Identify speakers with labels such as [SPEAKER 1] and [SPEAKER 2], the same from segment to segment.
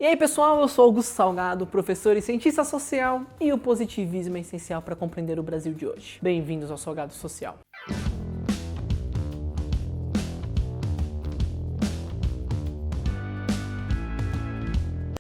[SPEAKER 1] E aí pessoal, eu sou Augusto Salgado, professor e cientista social, e o positivismo é essencial para compreender o Brasil de hoje. Bem-vindos ao Salgado Social.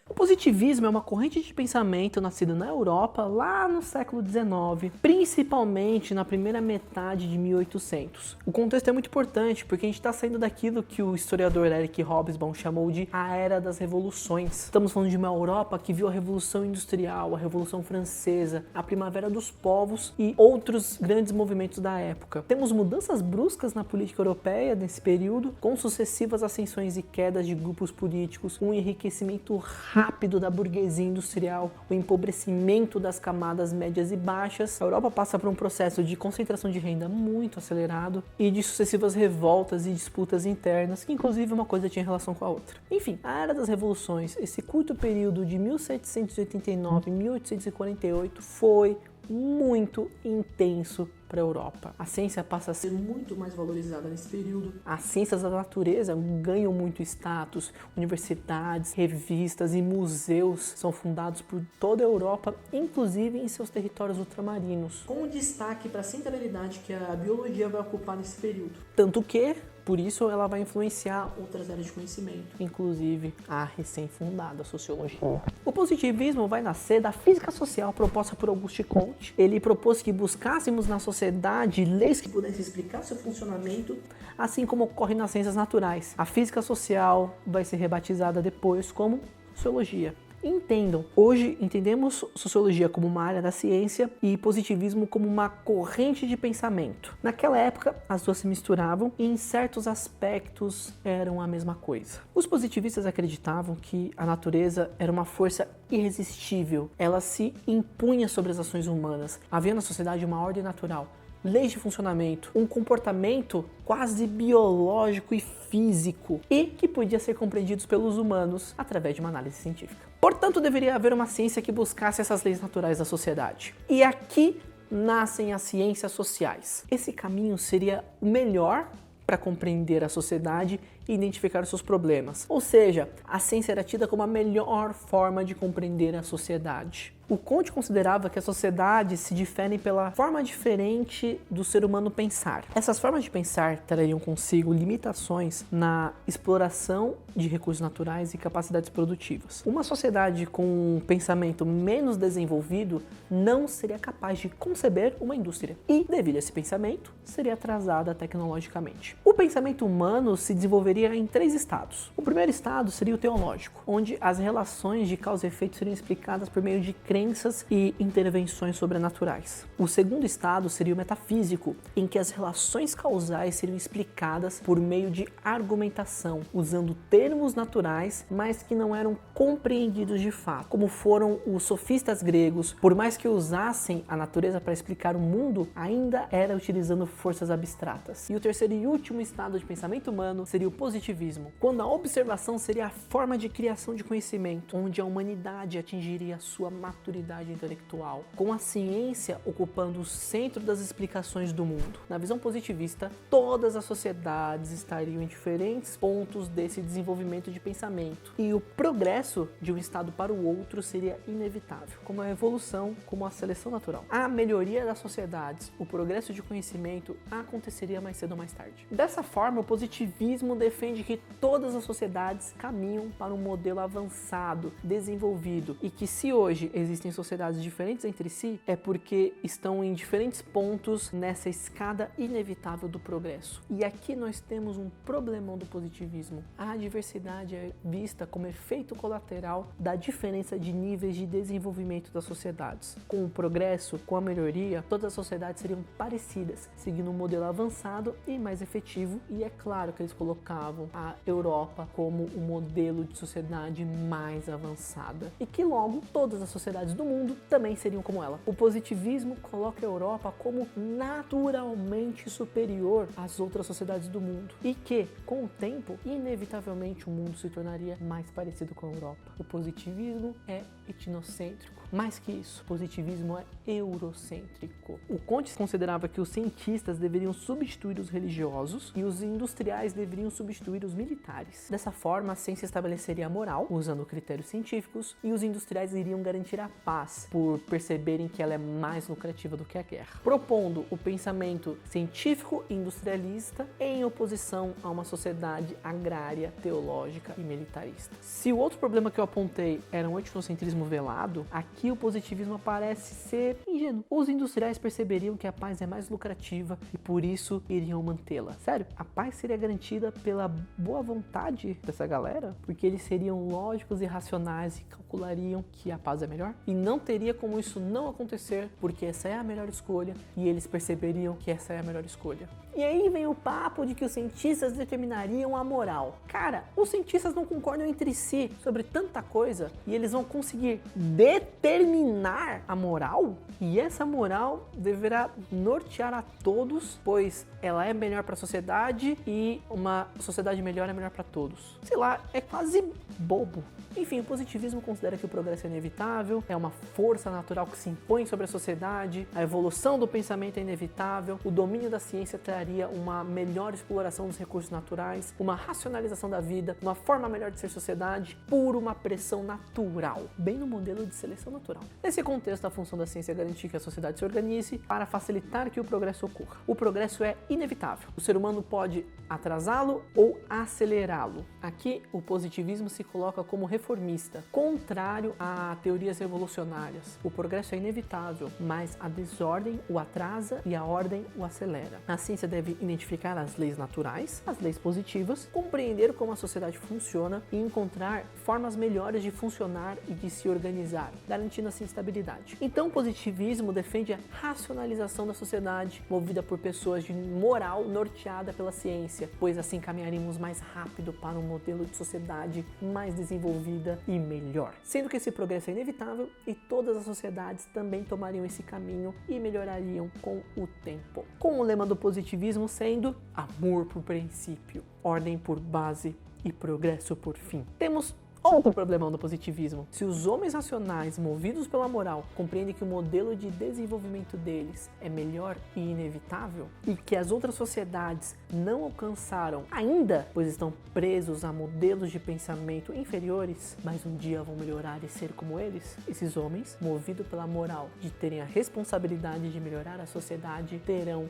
[SPEAKER 1] O positivismo é uma corrente de pensamento nascida na Europa lá no século XIX, principalmente na primeira metade de 1800. O contexto é muito importante porque a gente está saindo daquilo que o historiador Eric Hobsbawm chamou de a Era das Revoluções. Estamos falando de uma Europa que viu a Revolução Industrial, a Revolução Francesa, a Primavera dos Povos e outros grandes movimentos da época. Temos mudanças bruscas na política europeia nesse período, com sucessivas ascensões e quedas de grupos políticos, um enriquecimento rápido da burguesia industrial, o empobrecimento das camadas médias e baixas. A Europa passa por um processo de concentração de renda muito acelerado e de sucessivas revoltas e disputas internas, que inclusive uma coisa tinha relação com a outra. Enfim, a Era das Revoluções, esse curto período de 1789 a 1848 foi muito intenso para a Europa. A ciência passa a ser muito mais valorizada nesse período. As ciências da natureza ganham muito status. Universidades, revistas e museus são fundados por toda a Europa, inclusive em seus territórios ultramarinos, com destaque para a centralidade que a biologia vai ocupar nesse período. Tanto que, por isso, ela vai influenciar outras áreas de conhecimento, inclusive a recém-fundada sociologia. O positivismo vai nascer da física social proposta por Auguste Comte. Ele propôs que buscássemos na sociedade leis que pudessem explicar seu funcionamento, assim como ocorre nas ciências naturais. A física social vai ser rebatizada depois como sociologia. Entendam, hoje entendemos sociologia como uma área da ciência e positivismo como uma corrente de pensamento. Naquela época, as duas se misturavam e em certos aspectos eram a mesma coisa. Os positivistas acreditavam que a natureza era uma força irresistível. Ela se impunha sobre as ações humanas. Havia na sociedade uma ordem natural, leis de funcionamento, um comportamento quase biológico e físico e que podia ser compreendido pelos humanos através de uma análise científica. Portanto, deveria haver uma ciência que buscasse essas leis naturais da sociedade. E aqui nascem as ciências sociais. Esse caminho seria o melhor para compreender a sociedade e identificar os seus problemas. Ou seja, a ciência era tida como a melhor forma de compreender a sociedade. O Comte considerava que as sociedades se diferem pela forma diferente do ser humano pensar. Essas formas de pensar trariam consigo limitações na exploração de recursos naturais e capacidades produtivas. Uma sociedade com um pensamento menos desenvolvido não seria capaz de conceber uma indústria e, devido a esse pensamento, seria atrasada tecnologicamente. O pensamento humano se desenvolveria em 3 estados. O primeiro estado seria o teológico, onde as relações de causa e efeito seriam explicadas por meio de crenças e intervenções sobrenaturais. O segundo estado seria o metafísico, em que as relações causais seriam explicadas por meio de argumentação, usando termos naturais, mas que não eram compreendidos de fato, como foram os sofistas gregos. Por mais que usassem a natureza para explicar o mundo, ainda era utilizando forças abstratas. E o terceiro e último estado de pensamento humano seria o positivismo, quando a observação seria a forma de criação de conhecimento, onde a humanidade atingiria sua maturidade intelectual, com a ciência ocupando o centro das explicações do mundo. Na visão positivista, todas as sociedades estariam em diferentes pontos desse desenvolvimento de pensamento, e o progresso de um estado para o outro seria inevitável, como a evolução, como a seleção natural. A melhoria das sociedades, o progresso de conhecimento aconteceria mais cedo ou mais tarde. Dessa forma, o positivismo defende que todas as sociedades caminham para um modelo avançado, desenvolvido, e que se hoje existem sociedades diferentes entre si, é porque estão em diferentes pontos nessa escada inevitável do progresso. E aqui nós temos um problemão do positivismo. A diversidade é vista como efeito colateral da diferença de níveis de desenvolvimento das sociedades. Com o progresso, com a melhoria, todas as sociedades seriam parecidas, seguindo um modelo avançado e mais efetivo, e é claro que eles colocavam a Europa como o modelo de sociedade mais avançada, e que logo todas as sociedades do mundo também seriam como ela. O positivismo coloca a Europa como naturalmente superior às outras sociedades do mundo, e que, com o tempo, inevitavelmente o mundo se tornaria mais parecido com a Europa. O positivismo é etnocêntrico. Mais que isso, o positivismo é eurocêntrico. O Comte considerava que os cientistas deveriam substituir os religiosos científicos e os industriais deveriam substituir os militares. Dessa forma, a ciência estabeleceria a moral, usando critérios científicos, e os industriais iriam garantir a paz, por perceberem que ela é mais lucrativa do que a guerra. Propondo o pensamento científico e industrialista em oposição a uma sociedade agrária, teológica e militarista. Se o outro problema que eu apontei era um etnocentrismo velado, aqui o positivismo parece ser ingênuo. Os industriais perceberiam que a paz é mais lucrativa e por isso iriam mantê-la. Sério, a paz seria garantida pela boa vontade dessa galera, porque eles seriam lógicos e racionais e calculariam que a paz é melhor, e não teria como isso não acontecer, porque essa é a melhor escolha e eles perceberiam que essa é a melhor escolha. E aí vem o papo de que os cientistas determinariam a moral. Cara, os cientistas não concordam entre si sobre tanta coisa e eles vão conseguir determinar a moral? E essa moral deverá nortear a todos, pois ela é melhor para a sociedade e uma sociedade melhor é melhor para todos. Sei lá, é quase bobo. Enfim, o positivismo considera que o progresso é inevitável, é uma força natural que se impõe sobre a sociedade, a evolução do pensamento é inevitável, o domínio da ciência traria uma melhor exploração dos recursos naturais, uma racionalização da vida, uma forma melhor de ser sociedade, por uma pressão natural, bem no modelo de seleção natural. Nesse contexto, a função da ciência é garantir que a sociedade se organize para facilitar que o progresso ocorra. O progresso é inevitável. O ser humano pode atrasá-lo ou acelerá-lo. Aqui, o positivismo se coloca como reformista, contrário a teorias revolucionárias. O progresso é inevitável, mas a desordem o atrasa e a ordem o acelera. A ciência deve identificar as leis naturais, as leis positivas, compreender como a sociedade funciona e encontrar formas melhores de funcionar e de se organizar, garantindo assim estabilidade. Então, o positivismo defende a racionalização da sociedade, movida por pessoas de moral norteada pela ciência, pois assim caminharíamos mais rápido para um modelo de sociedade mais desenvolvida e melhor. Sendo que esse progresso é inevitável e todas as sociedades também tomariam esse caminho e melhorariam com o tempo. Com o lema do positivismo sendo amor por princípio, ordem por base e progresso por fim. Temos outro problemão do positivismo. Se os homens racionais, movidos pela moral, compreendem que o modelo de desenvolvimento deles é melhor e inevitável, e que as outras sociedades não alcançaram ainda, pois estão presos a modelos de pensamento inferiores, mas um dia vão melhorar e ser como eles, esses homens, movidos pela moral de terem a responsabilidade de melhorar a sociedade, terão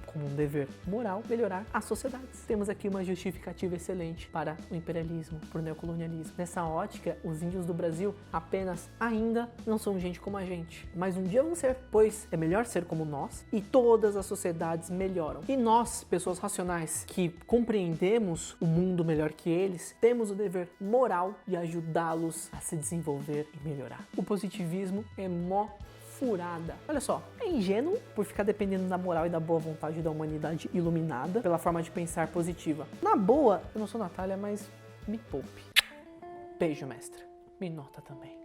[SPEAKER 1] como um dever moral, melhorar as sociedades. Temos aqui uma justificativa excelente para o imperialismo, para o neocolonialismo. Nessa ótica, os índios do Brasil apenas ainda não são gente como a gente, mas um dia vão ser, pois é melhor ser como nós e todas as sociedades melhoram. E nós, pessoas racionais que compreendemos o mundo melhor que eles, temos o dever moral de ajudá-los a se desenvolver e melhorar. O positivismo é mó furada. Olha só, é ingênuo por ficar dependendo da moral e da boa vontade da humanidade iluminada pela forma de pensar positiva. Na boa, eu não sou Natália, mas me poupe. Beijo, mestre. Me nota também.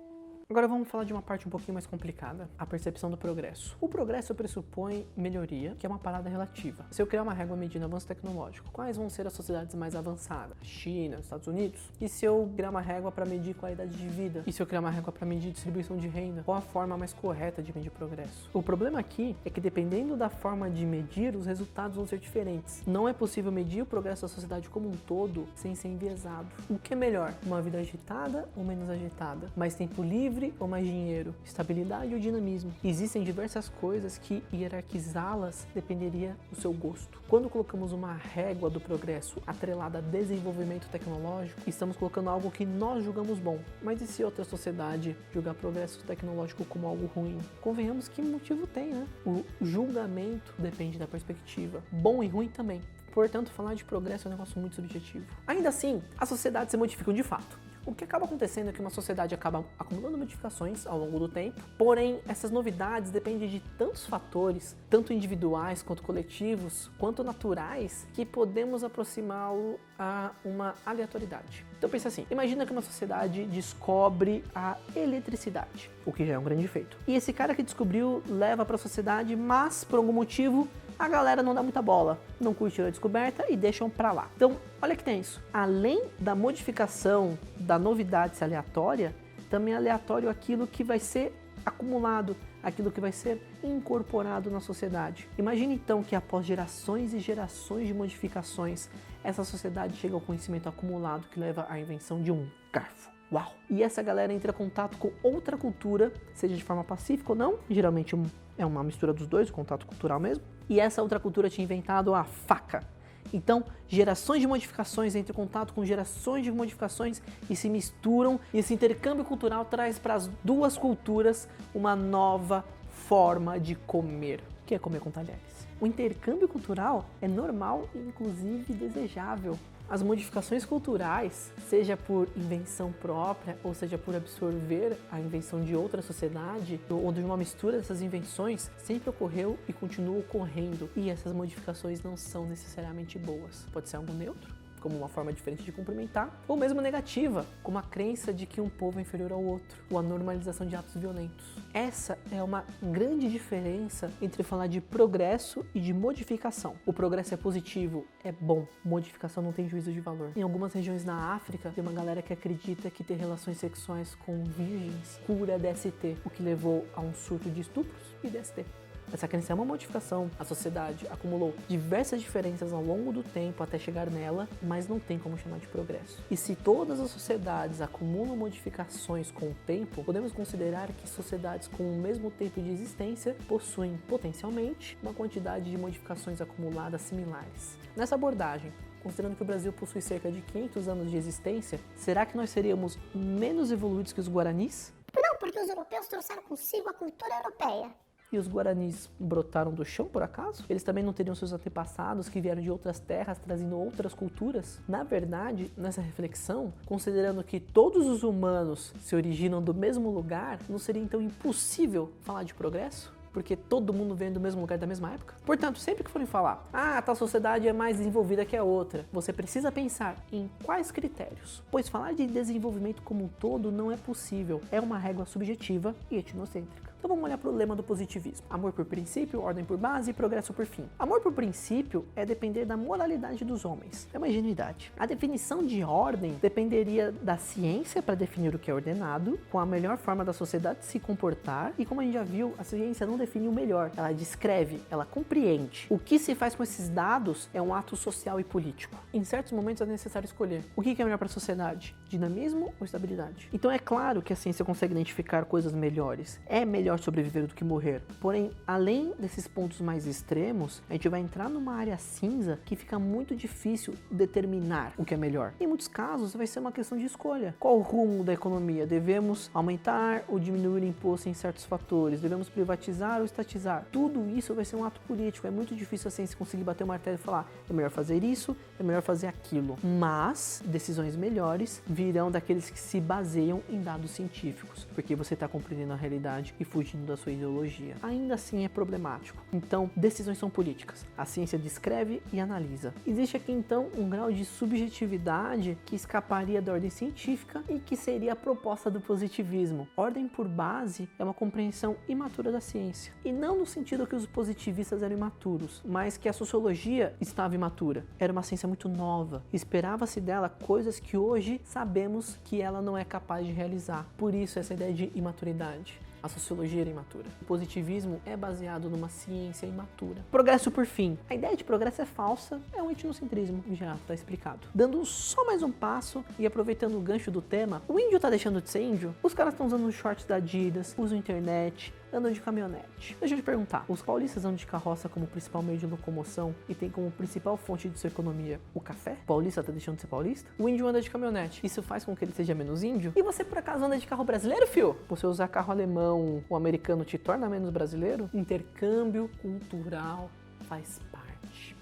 [SPEAKER 1] Agora vamos falar de uma parte um pouquinho mais complicada, a percepção do progresso. O progresso pressupõe melhoria, que é uma parada relativa. Se eu criar uma régua medindo avanço tecnológico, quais vão ser as sociedades mais avançadas? China, Estados Unidos? E se eu criar uma régua para medir qualidade de vida? E se eu criar uma régua para medir distribuição de renda? Qual a forma mais correta de medir progresso? O problema aqui é que dependendo da forma de medir, os resultados vão ser diferentes. Não é possível medir o progresso da sociedade como um todo sem ser enviesado. O que é melhor? Uma vida agitada ou menos agitada? Mais tempo livre ou mais dinheiro, estabilidade ou dinamismo? Existem diversas coisas que hierarquizá-las dependeria do seu gosto. Quando colocamos uma régua do progresso atrelada a desenvolvimento tecnológico, estamos colocando algo que nós julgamos bom. Mas e se outra sociedade julgar progresso tecnológico como algo ruim? Convenhamos que motivo tem, né? O julgamento depende da perspectiva. Bom e ruim também. Portanto, falar de progresso é um negócio muito subjetivo. Ainda assim, as sociedades se modificam de fato. O que acaba acontecendo é que uma sociedade acaba acumulando modificações ao longo do tempo, porém essas novidades dependem de tantos fatores, tanto individuais quanto coletivos, quanto naturais, que podemos aproximá-lo a uma aleatoriedade. Então pensa assim, imagina que uma sociedade descobre a eletricidade, o que já é um grande feito. E esse cara que descobriu leva para a sociedade, mas por algum motivo a galera não dá muita bola, não curtiu a descoberta e deixam pra lá. Então, olha que tem isso. Além da modificação da novidade ser aleatória, também é aleatório aquilo que vai ser acumulado, aquilo que vai ser incorporado na sociedade. Imagine então que após gerações e gerações de modificações, essa sociedade chega ao conhecimento acumulado que leva à invenção de um garfo. Uau! E essa galera entra em contato com outra cultura, seja de forma pacífica ou não, geralmente é uma mistura dos dois, o contato cultural mesmo, e essa outra cultura tinha inventado a faca. Então, gerações de modificações entram em contato com gerações de modificações e se misturam, e esse intercâmbio cultural traz para as duas culturas uma nova forma de comer, que é comer com talheres. O intercâmbio cultural é normal e inclusive desejável. As modificações culturais, seja por invenção própria ou seja por absorver a invenção de outra sociedade ou de uma mistura dessas invenções, sempre ocorreu e continua ocorrendo. E essas modificações não são necessariamente boas. Pode ser algo neutro, como uma forma diferente de cumprimentar, ou mesmo negativa, como a crença de que um povo é inferior ao outro, ou a normalização de atos violentos. Essa é uma grande diferença entre falar de progresso e de modificação. O progresso é positivo, é bom, modificação não tem juízo de valor. Em algumas regiões na África, tem uma galera que acredita que ter relações sexuais com virgens cura DST, o que levou a um surto de estupros e DST. Essa crença é uma modificação, a sociedade acumulou diversas diferenças ao longo do tempo até chegar nela, mas não tem como chamar de progresso. E se todas as sociedades acumulam modificações com o tempo, podemos considerar que sociedades com o mesmo tempo de existência possuem potencialmente uma quantidade de modificações acumuladas similares. Nessa abordagem, considerando que o Brasil possui cerca de 500 anos de existência, será que nós seríamos menos evoluídos que os guaranis?
[SPEAKER 2] Não, porque os europeus trouxeram consigo a cultura europeia.
[SPEAKER 1] E os guaranis brotaram do chão, por acaso? Eles também não teriam seus antepassados que vieram de outras terras, trazendo outras culturas? Na verdade, nessa reflexão, considerando que todos os humanos se originam do mesmo lugar, não seria então impossível falar de progresso? Porque todo mundo vem do mesmo lugar da mesma época? Portanto, sempre que forem falar, tal sociedade é mais desenvolvida que a outra, você precisa pensar em quais critérios, pois falar de desenvolvimento como um todo não é possível, é uma régua subjetiva e etnocêntrica. Então vamos olhar para o lema do positivismo. Amor por princípio, ordem por base e progresso por fim. Amor por princípio é depender da moralidade dos homens. É uma ingenuidade. A definição de ordem dependeria da ciência para definir o que é ordenado, com a melhor forma da sociedade se comportar, e como a gente já viu, a ciência não define o melhor. Ela descreve, ela compreende. O que se faz com esses dados é um ato social e político. Em certos momentos é necessário escolher. O que é melhor para a sociedade? Dinamismo ou estabilidade? Então é claro que a ciência consegue identificar coisas melhores. É melhor sobreviver do que morrer. Porém, além desses pontos mais extremos, a gente vai entrar numa área cinza que fica muito difícil determinar o que é melhor. Em muitos casos, vai ser uma questão de escolha. Qual o rumo da economia? Devemos aumentar ou diminuir o imposto em certos fatores? Devemos privatizar ou estatizar? Tudo isso vai ser um ato político. É muito difícil a ciência conseguir bater o martelo e falar é melhor fazer isso, é melhor fazer aquilo. Mas decisões melhores virão daqueles que se baseiam em dados científicos, porque você está compreendendo a realidade e fugindo da sua ideologia. Ainda assim é problemático. Então, decisões são políticas. A ciência descreve e analisa. Existe aqui então um grau de subjetividade que escaparia da ordem científica e que seria a proposta do positivismo. Ordem por base é uma compreensão imatura da ciência. E não no sentido que os positivistas eram imaturos, mas que a sociologia estava imatura. Era uma ciência muito nova. Esperava-se dela coisas que hoje sabemos que ela não é capaz de realizar. Por isso essa ideia de imaturidade. A sociologia era imatura. O positivismo é baseado numa ciência imatura. Progresso por fim. A ideia de progresso é falsa, é um etnocentrismo, já está explicado. Dando só mais um passo e aproveitando o gancho do tema, o índio tá deixando de ser índio? Os caras estão usando os shorts da Adidas, usam internet, andam de caminhonete. Deixa eu te perguntar, os paulistas andam de carroça como principal meio de locomoção e tem como principal fonte de sua economia o café? O paulista tá deixando de ser paulista? O índio anda de caminhonete. Isso faz com que ele seja menos índio? E você por acaso anda de carro brasileiro, fio? Você usar carro alemão ou americano te torna menos brasileiro? Intercâmbio cultural faz parte.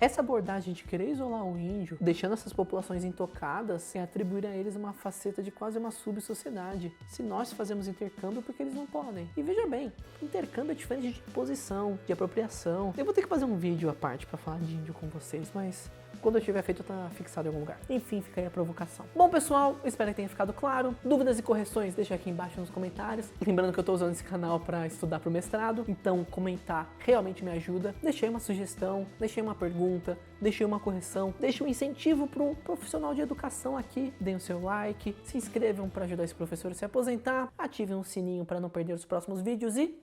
[SPEAKER 1] Essa abordagem de querer isolar o índio, deixando essas populações intocadas, é atribuir a eles uma faceta de quase uma subsociedade. Se nós fazemos intercâmbio, porque eles não podem. E veja bem, intercâmbio é diferente de imposição, de apropriação. Eu vou ter que fazer um vídeo à parte para falar de índio com vocês, mas quando eu tiver feito, tá fixado em algum lugar. Enfim, fica aí a provocação. Bom, pessoal, espero que tenha ficado claro. Dúvidas e correções, deixa aqui embaixo nos comentários. Lembrando que eu tô usando esse canal para estudar pro mestrado, então comentar realmente me ajuda. Deixei uma sugestão, deixei uma pergunta, deixei uma correção, deixei um incentivo pro profissional de educação aqui. Deem o seu like, se inscrevam para ajudar esse professor a se aposentar, ativem o sininho para não perder os próximos vídeos e